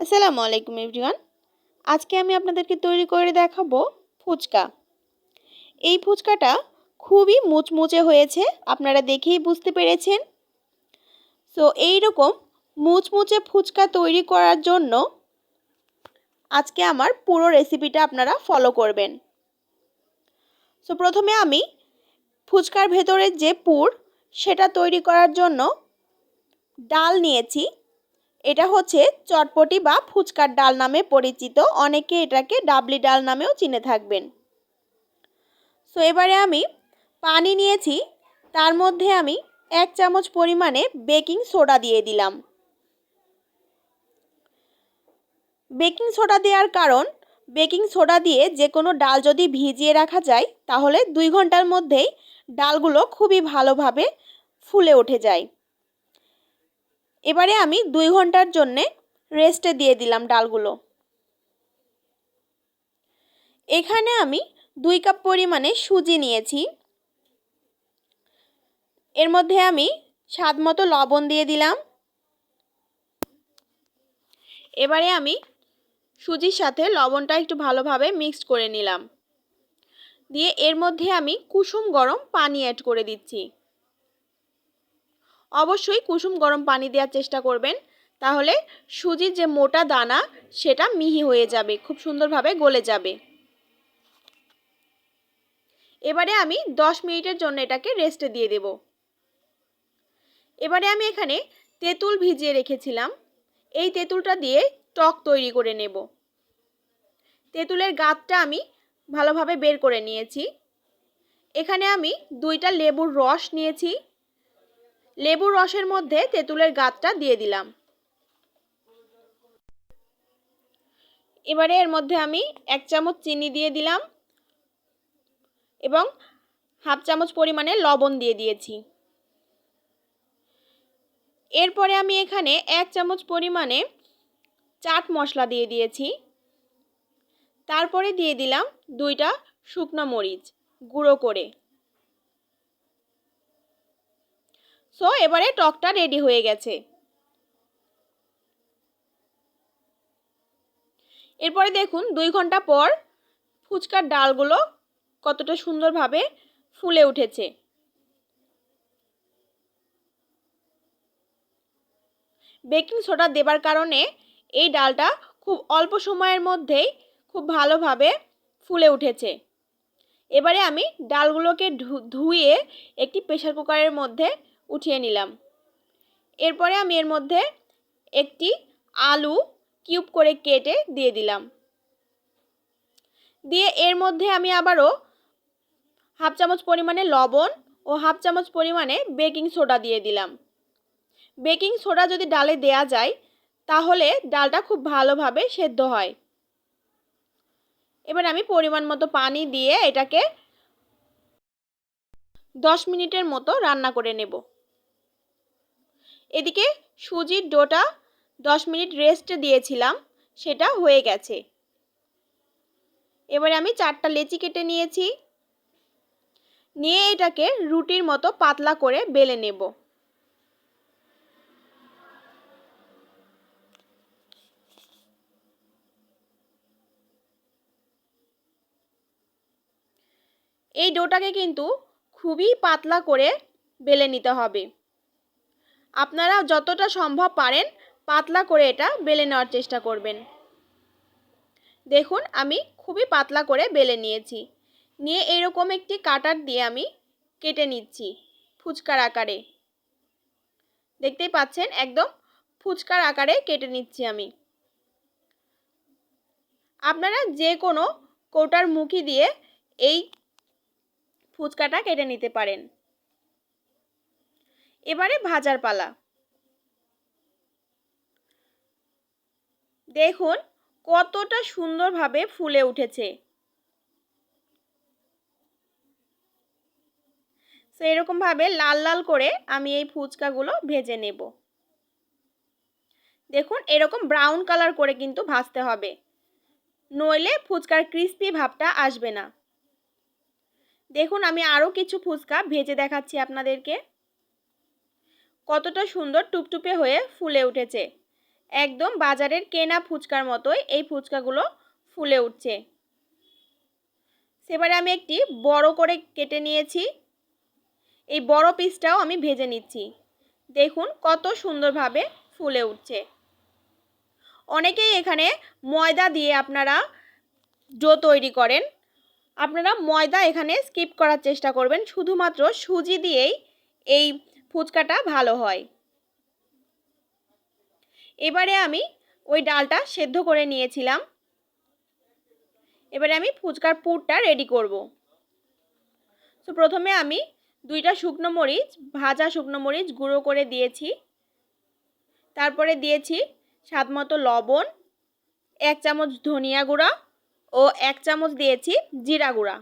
আসসালামু আলাইকুম এভরিওয়ান। আজকে আমি আপনাদেরকে তৈরি করে দেখাবো ফুচকা। এই ফুচকাটা খুবই মুচমুচে হয়েছে, আপনারা দেখেই বুঝতে পেরেছেন। সো এইরকম মুচমুচে ফুচকা তৈরি করার জন্য আজকে আমার পুরো রেসিপিটা আপনারা ফলো করবেন। সো প্রথমে আমি ফুচকার ভেতরের যে পুর সেটা তৈরি করার জন্য ডাল নিয়েছি। এটা হচ্ছে চটপটি বা ফুচকার ডাল নামে পরিচিত, অনেকে এটাকে ডাবলি ডাল নামেও চিনে থাকবেন। সো এবারে আমি পানি নিয়েছি, তার মধ্যে আমি 1 চামচ পরিমাণে বেকিং সোডা দিয়ে দিলাম। বেকিং সোডা দেওয়ার কারণ, বেকিং সোডা দিয়ে যে কোনো ডাল যদি ভিজিয়ে রাখা যায় তাহলে 2 ঘন্টার মধ্যেই ডালগুলো খুবই ভালোভাবে ফুলে উঠে যায়। এবারে আমি 2 ঘন্টার জন্যে রেস্টে দিয়ে দিলাম ডালগুলো। এখানে আমি 2 কাপ পরিমাণে সুজি নিয়েছি। এর মধ্যে আমি স্বাদ মতো লবণ দিয়ে দিলাম। এবারে আমি সুজির সাথে লবণটা একটু ভালোভাবে মিক্সড করে নিলাম। দিয়ে এর মধ্যে আমি কুসুম গরম পানি অ্যাড করে দিচ্ছি। অবশ্যই কুসুম গরম পানি দেওয়ার চেষ্টা করবেন, তাহলে সুজির যে মোটা দানা সেটা মিহি হয়ে যাবে, খুব সুন্দরভাবে গলে যাবে। এবারে আমি 10 মিনিটের জন্য এটাকে রেস্টে দিয়ে দেব। এবারে আমি এখানে তেঁতুল ভিজিয়ে রেখেছিলাম, এই তেঁতুলটা দিয়ে টক তৈরি করে নেব। তেঁতুলের গাঁটটা আমি ভালোভাবে বের করে নিয়েছি। এখানে আমি 2টা লেবুর রস নিয়েছি, লেবুর রসের মধ্যে তেঁতুলের গাঁটটা দিয়ে দিলাম। এবারে এর মধ্যে আমি 1 চামচ চিনি দিয়ে দিলাম এবং হাফ চামচ পরিমাণে লবণ দিয়ে দিয়েছি। এরপরে আমি এখানে 1 চামচ পরিমাণে চাট মশলা দিয়ে দিয়েছি। তারপরে দিয়ে দিলাম 2টা শুকনো মরিচ গুঁড়ো করে। সো এবারে টকটা রেডি হয়ে গেছে। এরপরে দেখুন 2 ঘন্টা পর ফুচকার ডালগুলো কতটা সুন্দরভাবে ফুলে উঠেছে। বেকিং সোডা দেবার কারণে এই ডালটা খুব অল্প সময়ের মধ্যেই খুব ভালোভাবে ফুলে উঠেছে। এবারে আমি ডালগুলোকে ধুয়ে একটি প্রেসার কুকারের মধ্যে উঠিয়ে নিলাম। এরপরে আমি এর মধ্যে একটি আলু কিউব করে কেটে দিয়ে দিলাম। দিয়ে এর মধ্যে আমি আবারও হাফ চামচ পরিমাণে লবণ ও হাফ চামচ পরিমাণে বেকিং সোডা দিয়ে দিলাম। বেকিং সোডা যদি ডালে দেয়া যায় তাহলে ডালটা খুব ভালোভাবে সেদ্ধ হয়। এবার আমি পরিমাণ মতো পানি দিয়ে এটাকে 10 মিনিটের মতো রান্না করে নেব। এদিকে সুজির ডোটা 10 মিনিট রেস্টে দিয়েছিলাম, সেটা হয়ে গেছে। এবারে আমি 4টা লেচি কেটে নিয়েছি, নিয়ে এটাকে রুটির মতো পাতলা করে বেলে নেব। এই ডোটাকে কিন্তু খুবই পাতলা করে বেলে নিতে হবে। আপনারা যতটা সম্ভব পারেন পাতলা করে এটা বেলে নেওয়ার চেষ্টা করবেন। দেখুন আমি খুবই পাতলা করে বেলে নিয়েছি। নিয়ে এরকম একটি কাটার দিয়ে আমি কেটে নিচ্ছি ফুচকার আকারে। দেখতেই পাচ্ছেন একদম ফুচকার আকারে কেটে নিচ্ছি আমি। আপনারা যে কোনো কৌটার মুখি দিয়ে এই ফুচকাটা কেটে নিতে পারেন। এবারে ভাজার পালা। দেখুন কতটা সুন্দরভাবে ফুলে উঠেছে। সো এরকমভাবে লাল লাল করে আমি এই ফুচকাগুলো ভেজে নেব। দেখুন এরকম ব্রাউন কালার করে কিন্তু ভাজতে হবে, নইলে ফুচকার ক্রিস্পি ভাবটা আসবে না। দেখুন আমি আরও কিছু ফুচকা ভেজে দেখাচ্ছি আপনাদেরকে। কতটা সুন্দর টুপটুপে হয়ে ফুলে উঠেছে। একদম বাজারের কেনা ফুচকার মতোই এই ফুচকাগুলো ফুলে উঠছে। এবারে আমি একটি বড় করে কেটে নিয়েছি। এই বড় পিসটাও আমি ভেজে নিচ্ছি। দেখুন কত সুন্দরভাবে ফুলে উঠছে। অনেকেই এখানে ময়দা দিয়ে আপনারা ডো তৈরি করেন। আপনারা ময়দা এখানে স্কিপ করার চেষ্টা করবেন, শুধুমাত্র সুজি দিয়েই এই ফুচকাটা ভালো হয়। এবারে আমি ওই ডালটা সেদ্ধ করে নিয়েছিলাম। এবারে আমি ফুচকার পুরটা রেডি করব। তো প্রথমে আমি 2টা শুকনো মরিচ, ভাজা শুকনো মরিচ গুঁড়ো করে দিয়েছি। তারপরে দিয়েছি স্বাদমতো লবণ, 1 চামচ ধনিয়া গুঁড়া ও 1 চামচ দিয়েছি জিরা গুঁড়া।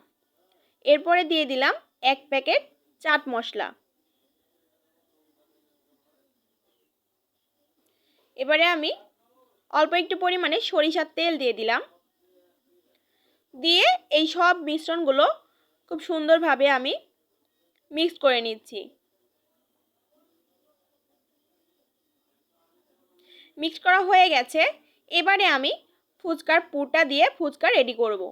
এরপরে দিয়ে দিলাম 1 প্যাকেট চাট মশলা। এবারে আমি অল্প একটু পরিমাণে সরিষার তেল দিয়ে দিলাম। দিয়ে এই সব মিশ্রণগুলো খুব সুন্দরভাবে আমি মিক্স করে নিচ্ছি। মিক্স করা হয়ে গেছে। এবারে আমি ফুচকার পুরটা দিয়ে ফুচকা রেডি করব।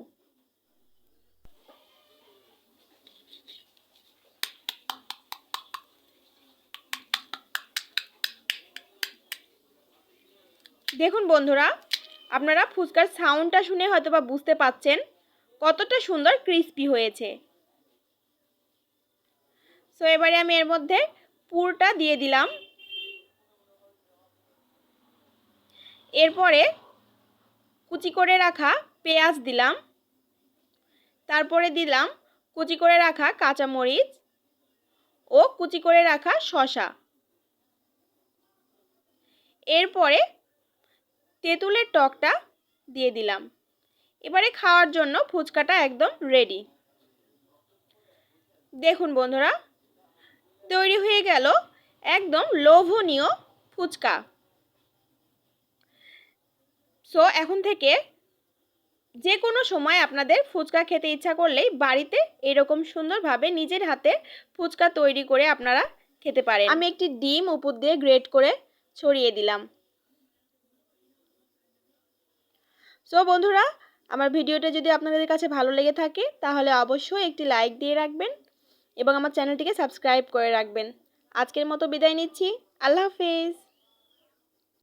দেখুন বন্ধুরা, আপনারা ফুচকার সাউন্ডটা শুনে হয়তো বা বুঝতে পাচ্ছেন কতটা সুন্দর ক্রিস্পি হয়েছে। সো এবারে আমি এর মধ্যে পুরটা দিয়ে দিলাম। এরপরে কুচি করে রাখা পেঁয়াজ দিলাম। তারপরে দিলাম কুচি করে রাখা কাঁচামরিচ ও কুচি করে রাখা শসা। এরপরে তেঁতুলের টকটা দিয়ে দিলাম। এবারে খাওয়ার জন্য ফুচকাটা একদম রেডি। দেখুন বন্ধুরা, তৈরি হয়ে গেল একদম লোভনীয় ফুচকা। সো এখন থেকে যে কোনো সময় আপনাদের ফুচকা খেতে ইচ্ছা করলেই বাড়িতে এরকম সুন্দরভাবে নিজের হাতে ফুচকা তৈরি করে আপনারা খেতে পারেন। আমি একটি ডিম উপর দিয়ে গ্রেট করে ছড়িয়ে দিলাম। সো বন্ধুরা, আমার ভিডিওটা যদি আপনাদের কাছে ভালো লেগে থাকে তাহলে অবশ্যই একটি লাইক দিয়ে রাখবেন এবং আমার চ্যানেলটিকে সাবস্ক্রাইব করে রাখবেন। আজকের মতো বিদায় নিচ্ছি। আল্লাহ হাফেজ।